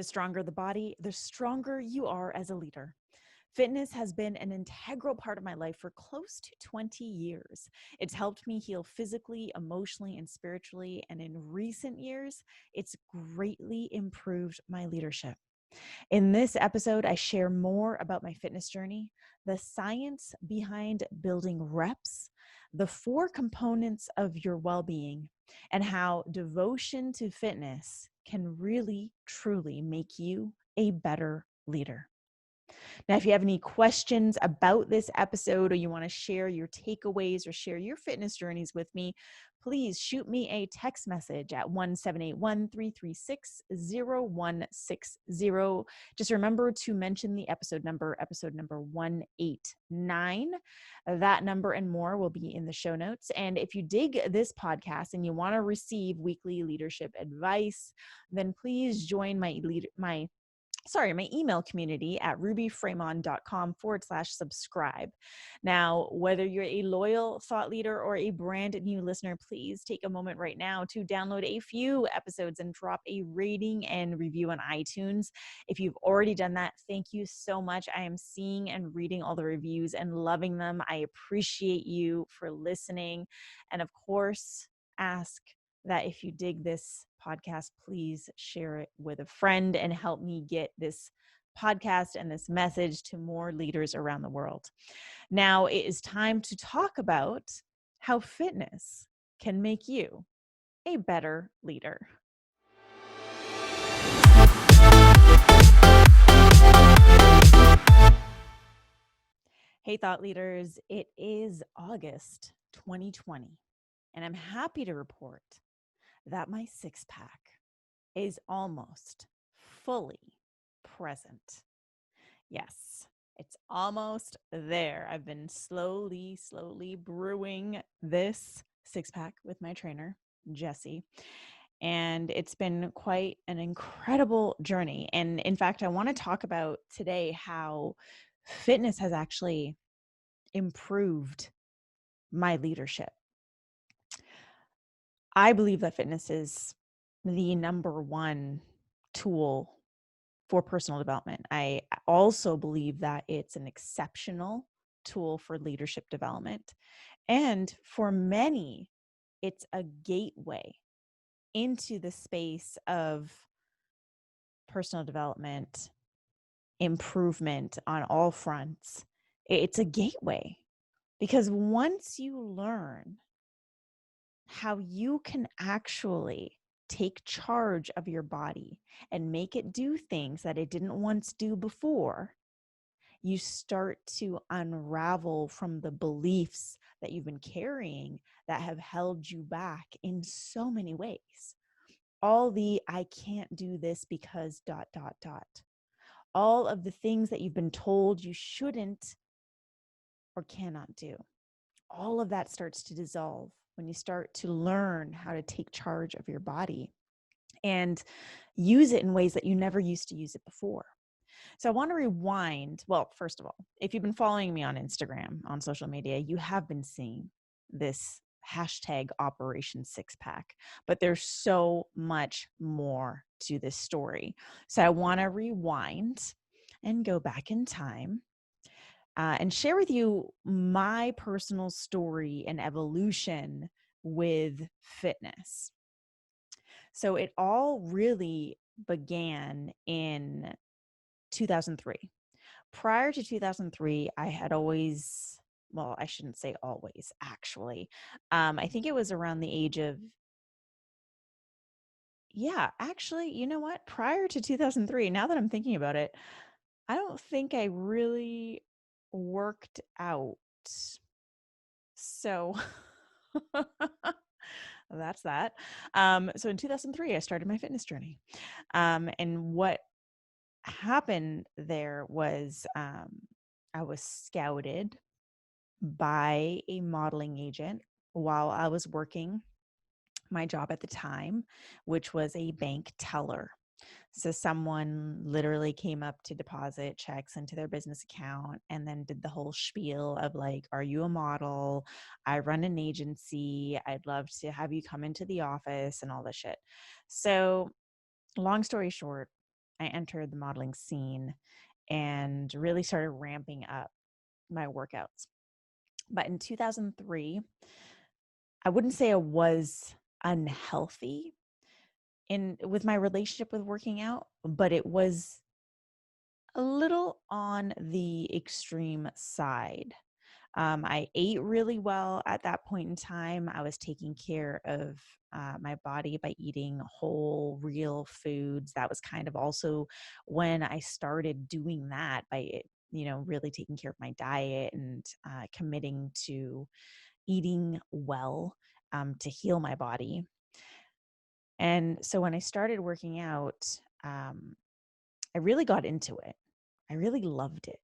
The stronger the body, the stronger you are as a leader. Fitness has been an integral part of my life for close to 20 years. It's helped me heal physically, emotionally, and spiritually. And in recent years, it's greatly improved my leadership. In this episode, I share more about my fitness journey, the science behind building reps, the 4 components of your well-being, and how devotion to fitness can really, truly make you a better leader. Now, if you have any questions about this episode or you want to share your takeaways or share your fitness journeys with me, please shoot me a text message at 1-781-336-0160. Just remember to mention the episode number 189. That number and more will be in the show notes. And if you dig this podcast and you want to receive weekly leadership advice, then please join my email community at rubyfremon.com/subscribe. Now, whether you're a loyal thought leader or a brand new listener, please take a moment right now to download a few episodes and drop a rating and review on iTunes. If you've already done that, thank you so much. I am seeing and reading all the reviews and loving them. I appreciate you for listening. And of course, ask that if you dig this podcast, please share it with a friend and help me get this podcast and this message to more leaders around the world. Now it is time to talk about how fitness can make you a better leader. Hey, thought leaders, it is August 2020, and I'm happy to report that my six-pack is almost fully present. Yes, it's almost there. I've been slowly brewing this six-pack with my trainer, Jesse, and it's been quite an incredible journey. And in fact, I want to talk about today how fitness has actually improved my leadership. I believe that fitness is the number one tool for personal development. I also believe that it's an exceptional tool for leadership development. And for many, it's a gateway into the space of personal development, improvement on all fronts. It's a gateway because once you learn how you can actually take charge of your body and make it do things that it didn't once do before, you start to unravel from the beliefs that you've been carrying that have held you back in so many ways. All the I can't do this because ... All of the things that you've been told you shouldn't or cannot do. All of that starts to dissolve when you start to learn how to take charge of your body and use it in ways that you never used to use it before. So I want to rewind. Well, first of all, if you've been following me on Instagram, on social media, you have been seeing this hashtag Operation Six-Pack, but there's so much more to this story. So I want to rewind and go back in time and share with you my personal story and evolution with fitness. So it all really began in 2003. Prior to 2003, I had always, well, I shouldn't say always, actually. I think it was around the age of, actually, you know what? Prior to 2003, now that I'm thinking about it, I don't think I really worked out. So that's that. So in 2003, I started my fitness journey. And what happened there was I was scouted by a modeling agent while I was working my job at the time, which was a bank teller. So someone literally came up to deposit checks into their business account and then did the whole spiel of like, are you a model? I run an agency. I'd love to have you come into the office and all this shit. So long story short, I entered the modeling scene and really started ramping up my workouts. But in 2003, I wouldn't say I was unhealthy in with my relationship with working out, but it was a little on the extreme side. I ate really well at that point in time. I was taking care of my body by eating whole, real foods. That was kind of also when I started doing that by, really taking care of my diet and committing to eating well to heal my body. And so when I started working out, I really got into it. I really loved it.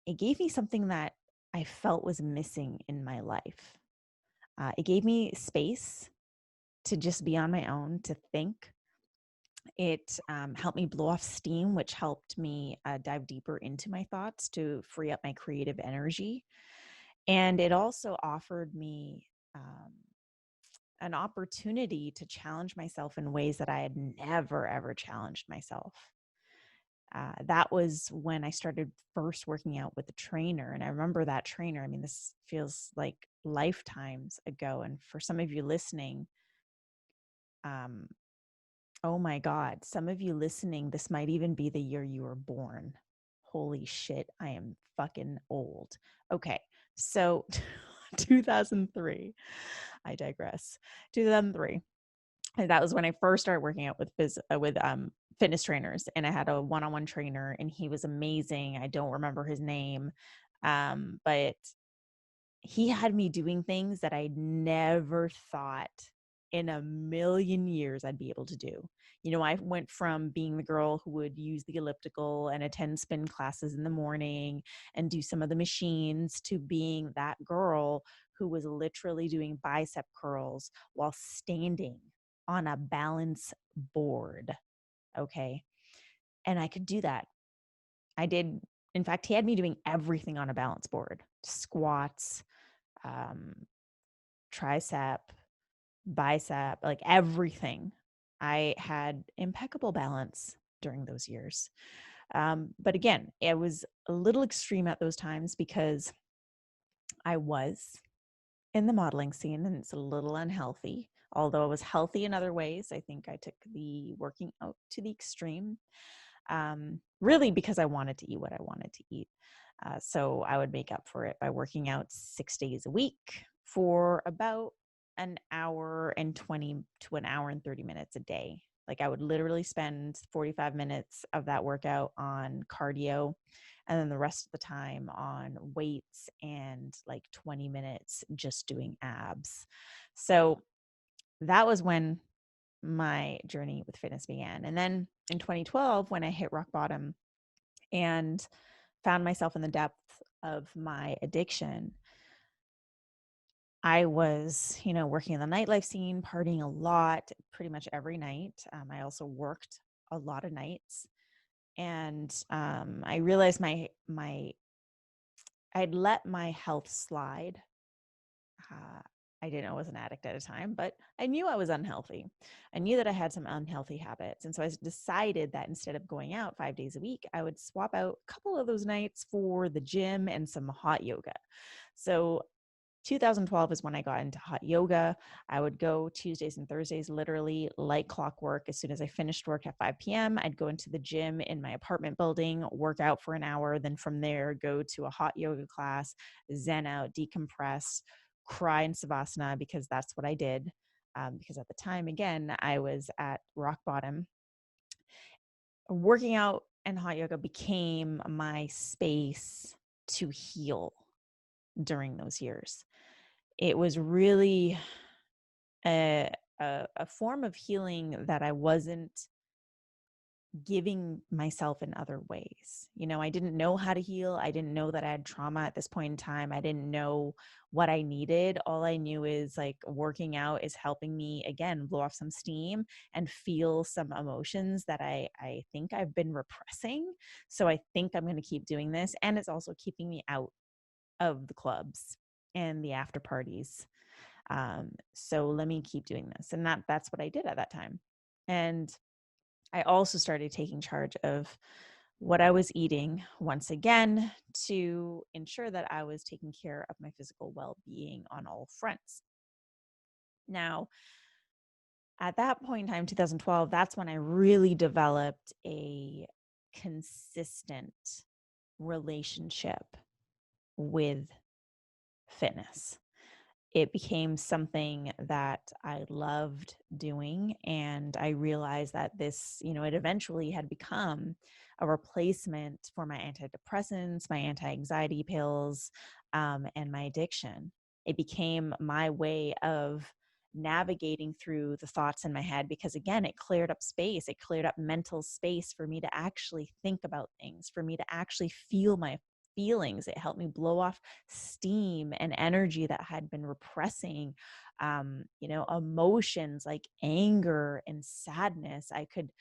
It gave me something that I felt was missing in my life. It gave me space to just be on my own, to think. It helped me blow off steam, which helped me dive deeper into my thoughts to free up my creative energy. And it also offered me an opportunity to challenge myself in ways that I had never, ever challenged myself. That was when I started first working out with a trainer. And I remember that trainer. I mean, this feels like lifetimes ago. And for some of you listening, um, oh my God, some of you listening, this might even be the year you were born. Holy shit, I am fucking old. Okay, so 2003, I digress. 2003. And that was when I first started working out with fitness trainers, and I had a one-on-one trainer, and he was amazing. I don't remember his name, but he had me doing things that I never thought in a million years I'd be able to do. I went from being the girl who would use the elliptical and attend spin classes in the morning and do some of the machines to being that girl who was literally doing bicep curls while standing on a balance board. Okay. And I could do that. I did. In fact, he had me doing everything on a balance board: squats, um, tricep, bicep, like everything. I had impeccable balance during those years. But again, it was a little extreme at those times because I was in the modeling scene and it's a little unhealthy. Although I was healthy in other ways, I think I took the working out to the extreme, really because I wanted to eat what I wanted to eat. So I would make up for it by working out 6 days a week for about an hour and 20 to an hour and 30 minutes a day. Like I would literally spend 45 minutes of that workout on cardio and then the rest of the time on weights and like 20 minutes just doing abs. So that was when my journey with fitness began. And then in 2012, when I hit rock bottom and found myself in the depth of my addiction, I was, working in the nightlife scene, partying a lot, pretty much every night. I also worked a lot of nights, and I realized I'd let my health slide. Uh, I didn't know I was an addict at a time, but I knew I was unhealthy. I knew that I had some unhealthy habits. And so I decided that instead of going out 5 days a week, I would swap out a couple of those nights for the gym and some hot yoga. So 2012 is when I got into hot yoga. I would go Tuesdays and Thursdays, literally like clockwork. As soon as I finished work at 5 p.m., I'd go into the gym in my apartment building, work out for an hour. Then from there, go to a hot yoga class, zen out, decompress, cry in Savasana because that's what I did. Because at the time, again, I was at rock bottom. Working out and hot yoga became my space to heal during those years. It was really a form of healing that I wasn't giving myself in other ways. I didn't know how to heal. I didn't know that I had trauma at this point in time. I didn't know what I needed. All I knew is like working out is helping me, again, blow off some steam and feel some emotions that I think I've been repressing. So I think I'm going to keep doing this. And it's also keeping me out of the clubs and the after parties. So let me keep doing this. And that's what I did at that time. And I also started taking charge of what I was eating once again to ensure that I was taking care of my physical well-being on all fronts. Now, at that point in time, 2012, that's when I really developed a consistent relationship with fitness. It became something that I loved doing. And I realized that this, it eventually had become a replacement for my antidepressants, my anti anxiety pills, and my addiction. It became my way of navigating through the thoughts in my head because, again, it cleared up space. It cleared up mental space for me to actually think about things, for me to actually feel my feelings. It helped me blow off steam and energy that had been repressing, emotions like anger and sadness. I could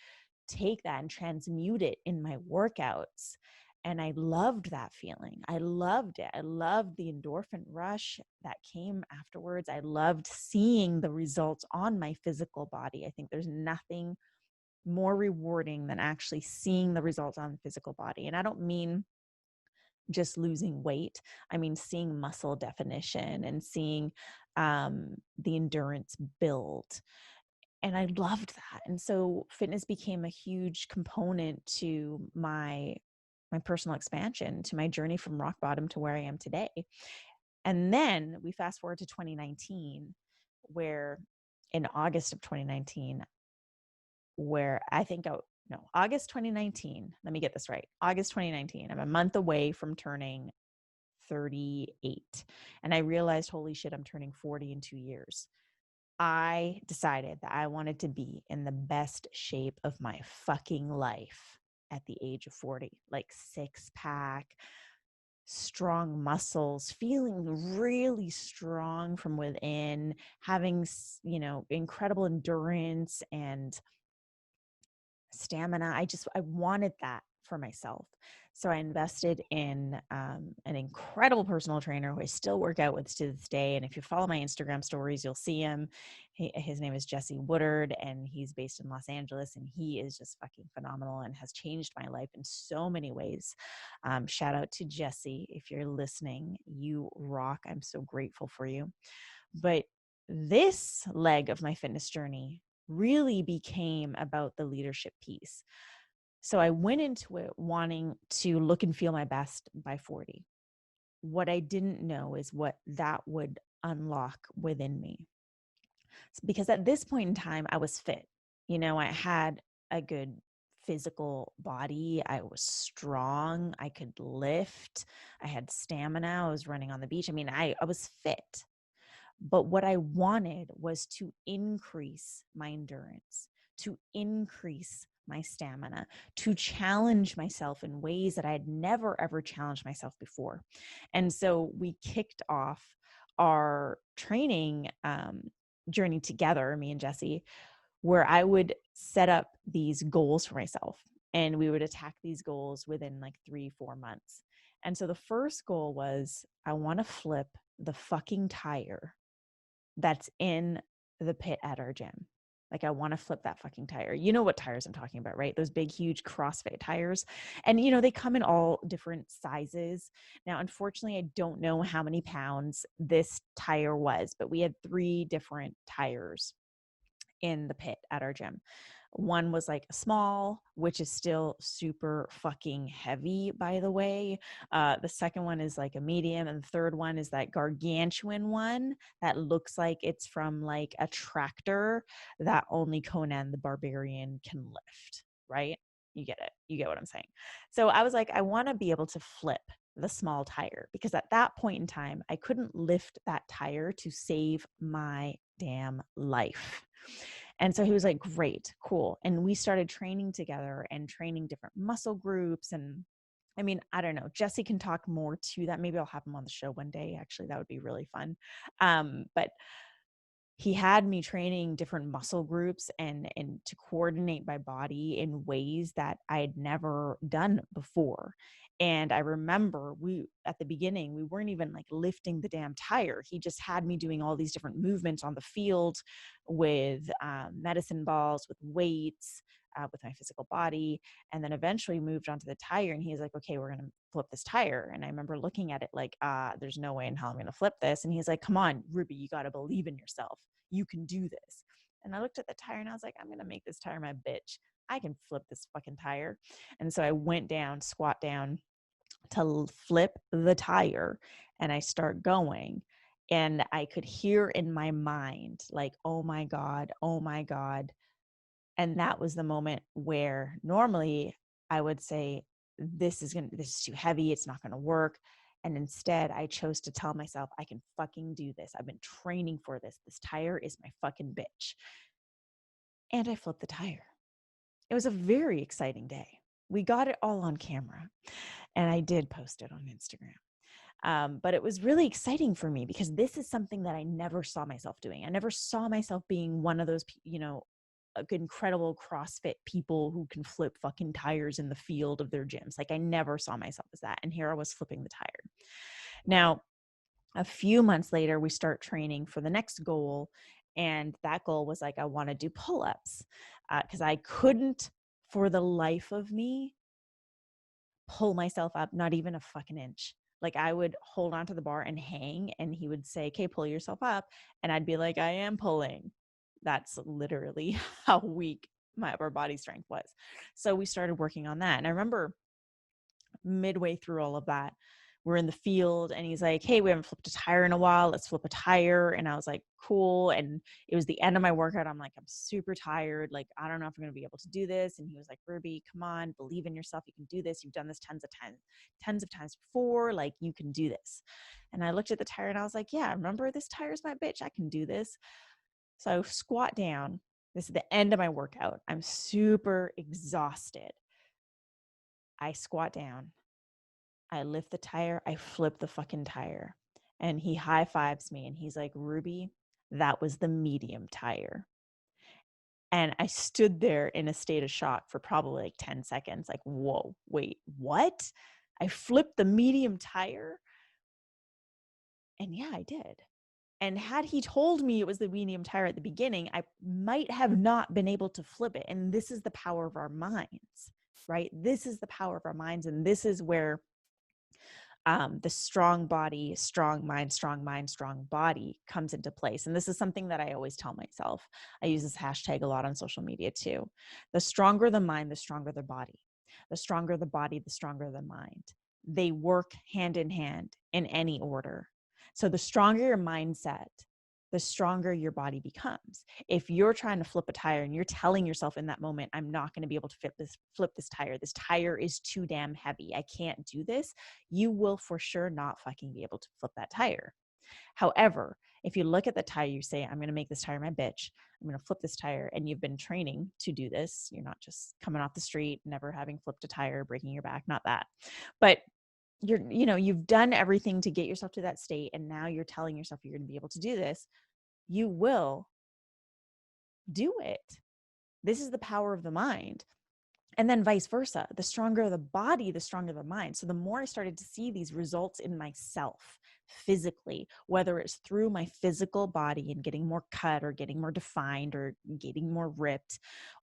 take that and transmute it in my workouts. And I loved that feeling. I loved it. I loved the endorphin rush that came afterwards. I loved seeing the results on my physical body. I think there's nothing more rewarding than actually seeing the results on the physical body. And I don't mean just losing weight. I mean, seeing muscle definition and seeing the endurance build. And I loved that. And so fitness became a huge component to my personal expansion, to my journey from rock bottom to where I am today. And then we fast forward to 2019, where in August of 2019, where I think, August 2019, let me get this right. August 2019, I'm a month away from turning 38. And I realized, holy shit, I'm turning 40 in 2 years. I decided that I wanted to be in the best shape of my fucking life at the age of 40, like six pack, strong muscles, feeling really strong from within, having, incredible endurance and stamina. I wanted that for myself. So I invested in an incredible personal trainer who I still work out with to this day. And if you follow my Instagram stories, you'll see him. His name is Jesse Woodard, and he's based in Los Angeles. And he is just fucking phenomenal and has changed my life in so many ways. Shout out to Jesse. If you're listening, you rock. I'm so grateful for you. But this leg of my fitness journey really became about the leadership piece. So I went into it wanting to look and feel my best by 40. What I didn't know is what that would unlock within me. Because at this point in time, I was fit. I had a good physical body. I was strong. I could lift. I had stamina. I was running on the beach. I mean, I was fit. But what I wanted was to increase my endurance, to increase my stamina, to challenge myself in ways that I had never, ever challenged myself before. And so we kicked off our training journey together, me and Jesse, where I would set up these goals for myself and we would attack these goals within like 3-4 months. And so the first goal was, I want to flip the fucking tire that's in the pit at our gym. Like, I want to flip that fucking tire. You know what tires I'm talking about, right? Those big, huge CrossFit tires. And, they come in all different sizes. Now, unfortunately, I don't know how many pounds this tire was, but we had 3 different tires in the pit at our gym. One was like a small, which is still super fucking heavy, by the way. The second one is like a medium. And the third one is that gargantuan one that looks like it's from like a tractor that only Conan the Barbarian can lift, right? You get it. You get what I'm saying. So I was like, I want to be able to flip the small tire because at that point in time, I couldn't lift that tire to save my damn life. And so he was like, great, cool. And we started training together and training different muscle groups. And I mean, I don't know, Jesse can talk more to that. Maybe I'll have him on the show one day. Actually, that would be really fun. But he had me training different muscle groups and to coordinate my body in ways that I had never done before. And I remember at the beginning, we weren't even like lifting the damn tire. He just had me doing all these different movements on the field with medicine balls, with weights, with my physical body, and then eventually moved onto the tire. And he's like, okay, we're going to flip this tire. And I remember looking at it like, there's no way in hell I'm going to flip this. And he's like, come on, Ruby, you got to believe in yourself. You can do this. And I looked at the tire and I was like, I'm going to make this tire my bitch. I can flip this fucking tire. And so I went down, squat down to flip the tire, and I start going. And I could hear in my mind, like, oh my God, oh my God. And that was the moment where normally I would say, this is too heavy. It's not going to work. And instead I chose to tell myself, I can fucking do this. I've been training for this. This tire is my fucking bitch. And I flipped the tire. It was a very exciting day. We got it all on camera, and I did post it on Instagram. But it was really exciting for me because this is something that I never saw myself doing. I never saw myself being one of those, incredible CrossFit people who can flip fucking tires in the field of their gyms. Like, I never saw myself as that. And here I was flipping the tire. Now, a few months later, we start training for the next goal. And that goal was like, I want to do pull-ups because I couldn't, for the life of me, pull myself up, not even a fucking inch. Like, I would hold onto the bar and hang, and he would say, okay, pull yourself up. And I'd be like, I am pulling. That's literally how weak my upper body strength was. So we started working on that. And I remember midway through all of that, we're in the field and he's like, hey, we haven't flipped a tire in a while. Let's flip a tire. And I was like, cool. And it was the end of my workout. I'm like, I'm super tired. Like, I don't know if I'm going to be able to do this. And he was like, Ruby, come on, believe in yourself. You can do this. You've done this tens of times before. Like, you can do this. And I looked at the tire and I was like, yeah, remember, this tire's my bitch. I can do this. So I squat down. This is the end of my workout. I'm super exhausted. I squat down. I lift the tire, I flip the fucking tire. And he high fives me and he's like, Ruby, that was the medium tire. And I stood there in a state of shock for probably like 10 seconds. Like, whoa, wait, what? I flipped the medium tire? And yeah, I did. And had he told me it was the medium tire at the beginning, I might have not been able to flip it. And this is the power of our minds, right? This is the power of our minds. And this is where the strong body, strong mind, strong body comes into place. And this is something that I always tell myself. I use this hashtag a lot on social media too. The stronger the mind, the stronger the body. The stronger the body, the stronger the mind. They work hand in hand in any order. So the stronger your mindset, the stronger your body becomes. If you're trying to flip a tire and you're telling yourself in that moment, I'm not going to be able to flip this tire. This tire is too damn heavy. I can't do this. You will for sure not fucking be able to flip that tire. However, if you look at the tire, you say, I'm going to make this tire my bitch. I'm going to flip this tire. And you've been training to do this. You're not just coming off the street, never having flipped a tire, breaking your back, not that. But you've done everything to get yourself to that state. And now you're telling yourself you're going to be able to do this. You will do it. This is the power of the mind. And then vice versa. The stronger the body, the stronger the mind. So the more I started to see these results in myself physically, whether it's through my physical body and getting more cut or getting more defined or getting more ripped,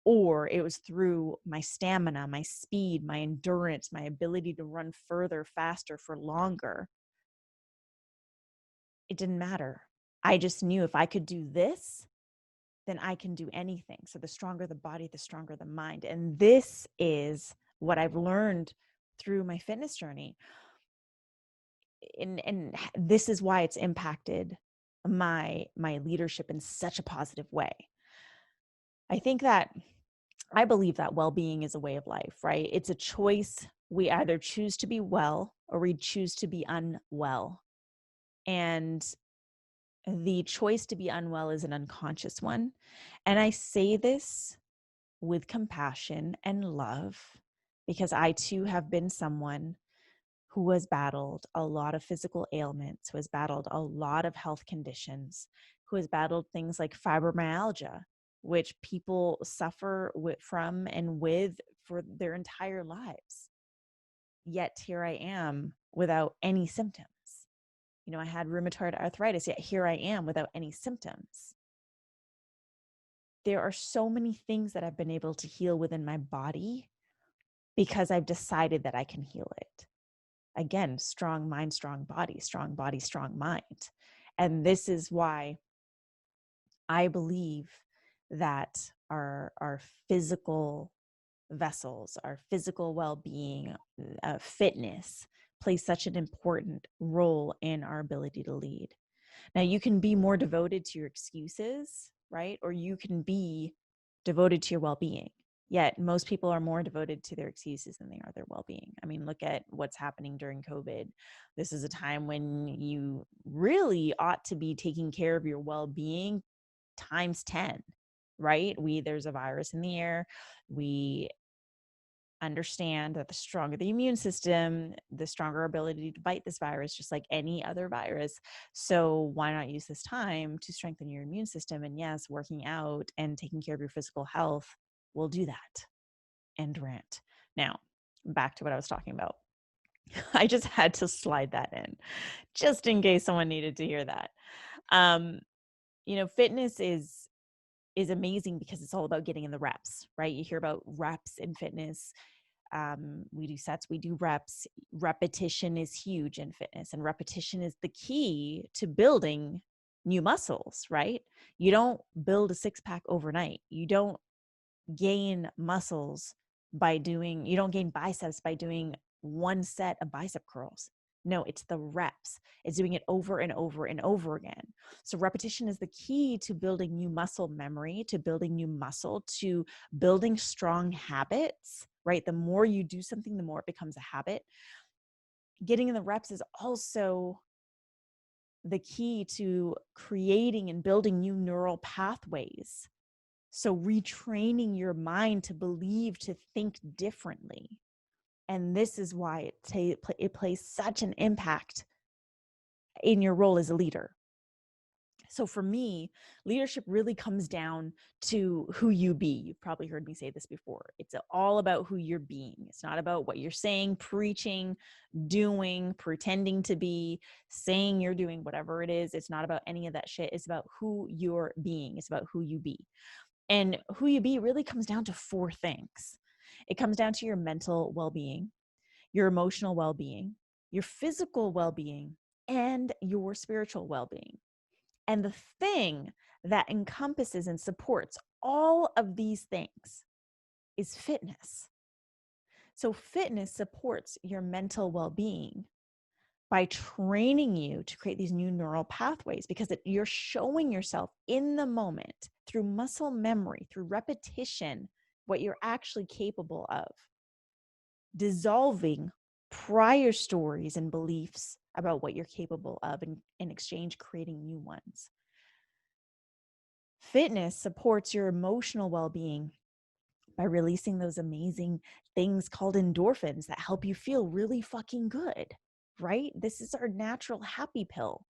or it was through my stamina, my speed, my endurance, my ability to run further, faster, for longer, it didn't matter. I just knew if I could do this, then I can do anything. So the stronger the body, the stronger the mind. And this is what I've learned through my fitness journey. And this is why it's impacted my leadership in such a positive way. I believe that well-being is a way of life, right? It's a choice. We either choose to be well or we choose to be unwell. And the choice to be unwell is an unconscious one. And I say this with compassion and love, because I too have been someone who has battled a lot of physical ailments, who has battled a lot of health conditions, who has battled things like fibromyalgia, which people suffer from and with for their entire lives. Yet here I am without any symptoms. I had rheumatoid arthritis, yet here I am without any symptoms. there are so many things that I've been able to heal within my body because I've decided that I can heal it. Again, strong mind, strong body, strong mind. And this is why I believe that our physical vessels, our physical well-being, fitness plays such an important role in our ability to lead. Now, you can be more devoted to your excuses, right? Or you can be devoted to your well-being. Yet most people are more devoted to their excuses than they are their well-being. I mean, look at what's happening during COVID. This is a time when you really ought to be taking care of your well-being times 10, right? There's a virus in the air. We understand that the stronger the immune system, the stronger ability to fight this virus, just like any other virus. So why not use this time to strengthen your immune system? And yes, working out and taking care of your physical health will do that. End rant. Now, back to what I was talking about. I just had to slide that in just in case someone needed to hear that. Fitness is amazing because it's all about getting in the reps, right? You hear about reps in fitness. We do sets, we do reps. Repetition is huge in fitness, and repetition is the key to building new muscles, right? You don't build a six-pack overnight. You don't gain muscles you don't gain biceps by doing one set of bicep curls. No, it's the reps. It's doing it over and over and over again. So repetition is the key to building new muscle memory, to building new muscle, to building strong habits, right? The more you do something, the more it becomes a habit. Getting in the reps is also the key to creating and building new neural pathways. So retraining your mind to believe, to think differently. And this is why it plays such an impact in your role as a leader. So for me, leadership really comes down to who you be. You've probably heard me say this before. It's all about who you're being. It's not about what you're saying, preaching, doing, pretending to be, saying you're doing whatever it is. It's not about any of that shit. It's about who you're being. It's about who you be. And who you be really comes down to four things. It comes down to your mental well-being, your emotional well-being, your physical well-being, and your spiritual well-being. And the thing that encompasses and supports all of these things is fitness. So fitness supports your mental well-being by training you to create these new neural pathways, because you're showing yourself in the moment through muscle memory, through repetition, what you're actually capable of, dissolving prior stories and beliefs about what you're capable of, and in exchange, creating new ones. Fitness supports your emotional well-being by releasing those amazing things called endorphins that help you feel really fucking good, right? This is our natural happy pill.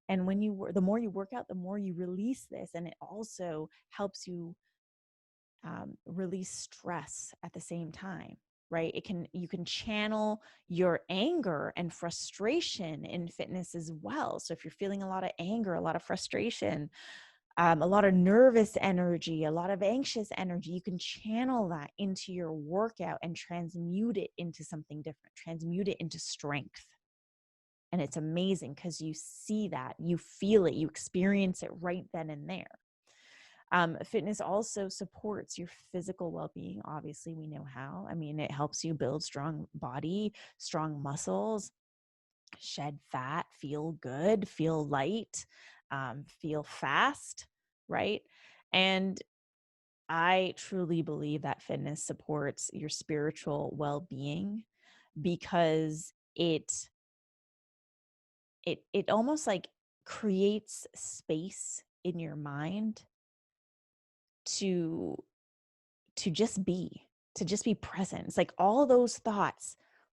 And the more you work out, the more you release this. And it also helps you release stress at the same time, right? You can channel your anger and frustration in fitness as well. So if you're feeling a lot of anger, a lot of frustration, a lot of nervous energy, a lot of anxious energy, you can channel that into your workout and transmute it into something different, transmute it into strength. And it's amazing because you see that, you feel it, you experience it right then and there. Fitness also supports your physical well-being. Obviously, we know how. I mean, it helps you build strong body, strong muscles, shed fat, feel good, feel light, feel fast, right? And I truly believe that fitness supports your spiritual well-being, because it almost like creates space in your mind to just be, present. It's like all those thoughts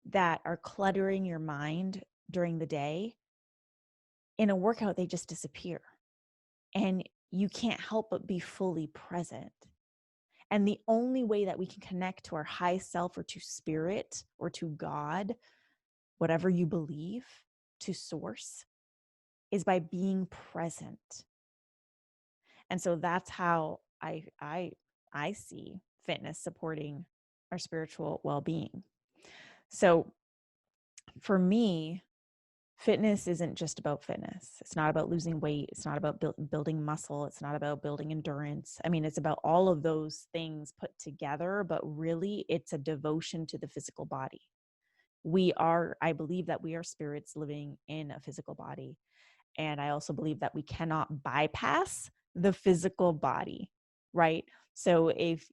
that are cluttering your mind during the day, in a workout, they just disappear. And you can't help but be fully present. And the only way that we can connect to our high self, or to spirit, or to God, whatever you believe, to source, is by being present. And so that's how I see fitness supporting our spiritual well-being. So for me, fitness isn't just about fitness. It's not about losing weight. It's not about building muscle. It's not about building endurance. I mean, it's about all of those things put together, but really it's a devotion to the physical body. I believe that we are spirits living in a physical body. And I also believe that we cannot bypass the physical body, right? So if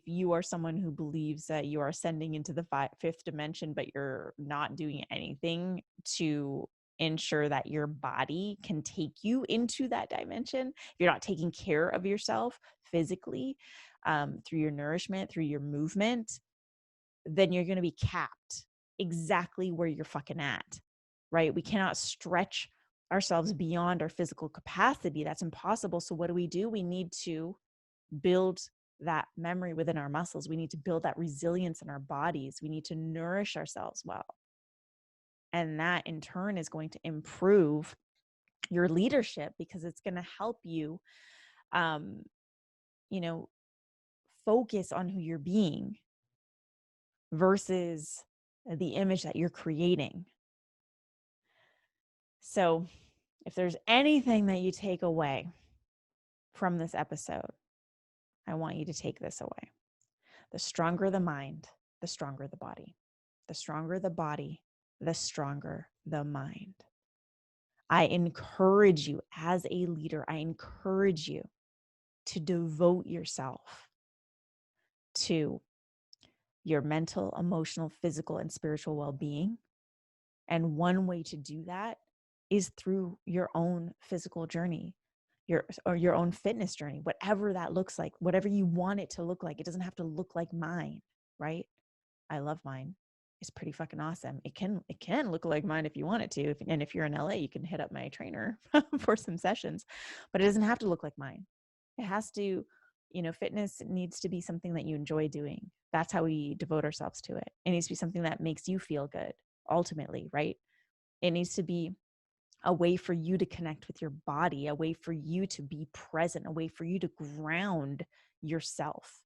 you are someone who believes that you are ascending into the fifth dimension, but you're not doing anything to ensure that your body can take you into that dimension, if you're not taking care of yourself physically, through your nourishment, through your movement, then you're going to be capped exactly where you're fucking at, right? We cannot stretch ourselves beyond our physical capacity. That's impossible. So what do? We need to build that memory within our muscles. We need to build that resilience in our bodies. We need to nourish ourselves well. And that in turn is going to improve your leadership, because it's going to help you, you know, focus on who you're being versus the image that you're creating. So if there's anything that you take away from this episode, I want you to take this away. The stronger the mind, the stronger the body. The stronger the body, the stronger the mind. I encourage you as a leader, I encourage you to devote yourself to your mental, emotional, physical, and spiritual well-being. And one way to do that is through your own physical journey, your own fitness journey, whatever that looks like, whatever you want it to look like. It doesn't have to look like mine, right? I love mine. It's pretty fucking awesome. It can look like mine if you want it to. And if you're in LA, you can hit up my trainer for some sessions, but it doesn't have to look like mine. It has to, fitness needs to be something that you enjoy doing. That's how we devote ourselves to it. It needs to be something that makes you feel good, ultimately, right? It needs to be a way for you to connect with your body, a way for you to be present, a way for you to ground yourself,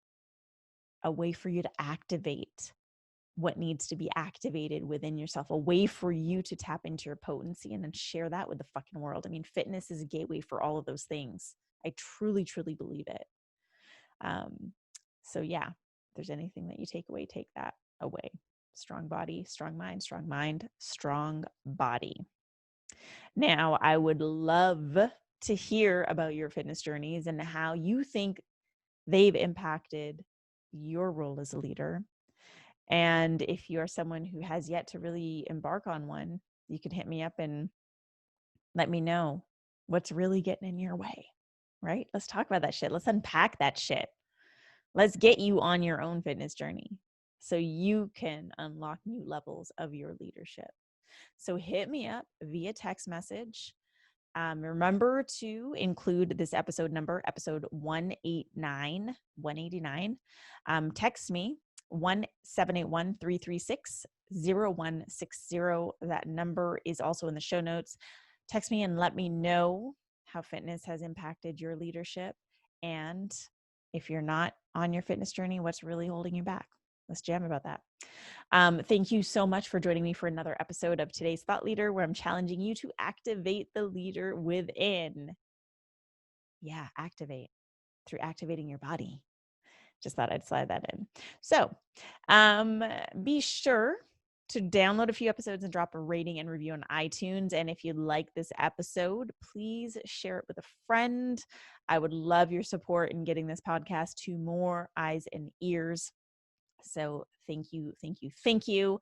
a way for you to activate what needs to be activated within yourself, a way for you to tap into your potency and then share that with the fucking world. I mean, fitness is a gateway for all of those things. I truly, truly believe it. So yeah, if there's anything that you take away, take that away. Strong body, strong mind, strong body. Now, I would love to hear about your fitness journeys and how you think they've impacted your role as a leader. And if you are someone who has yet to really embark on one, you can hit me up and let me know what's really getting in your way, right? Let's talk about that shit. Let's unpack that shit. Let's get you on your own fitness journey so you can unlock new levels of your leadership. So hit me up via text message. Remember to include this episode number, episode 189. Text me 1-781-336-0160. That number is also in the show notes. Text me and let me know how fitness has impacted your leadership. And if you're not on your fitness journey, what's really holding you back? Let's jam about that. Thank you so much for joining me for another episode of Today's Thought Leader, where I'm challenging you to activate the leader within. Yeah, activate through activating your body. Just thought I'd slide that in. So be sure to download a few episodes and drop a rating and review on iTunes. And if you like this episode, please share it with a friend. I would love your support in getting this podcast to more eyes and ears. So thank you, thank you, thank you.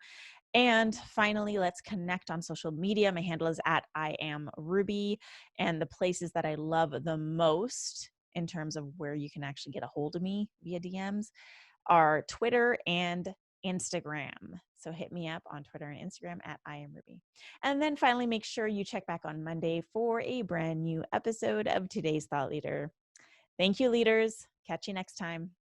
And finally, let's connect on social media. My handle is @IamRuby. And the places that I love the most in terms of where you can actually get a hold of me via DMs are Twitter and Instagram. So hit me up on Twitter and Instagram @IamRuby. And then finally, make sure you check back on Monday for a brand new episode of Today's Thought Leader. Thank you, leaders. Catch you next time.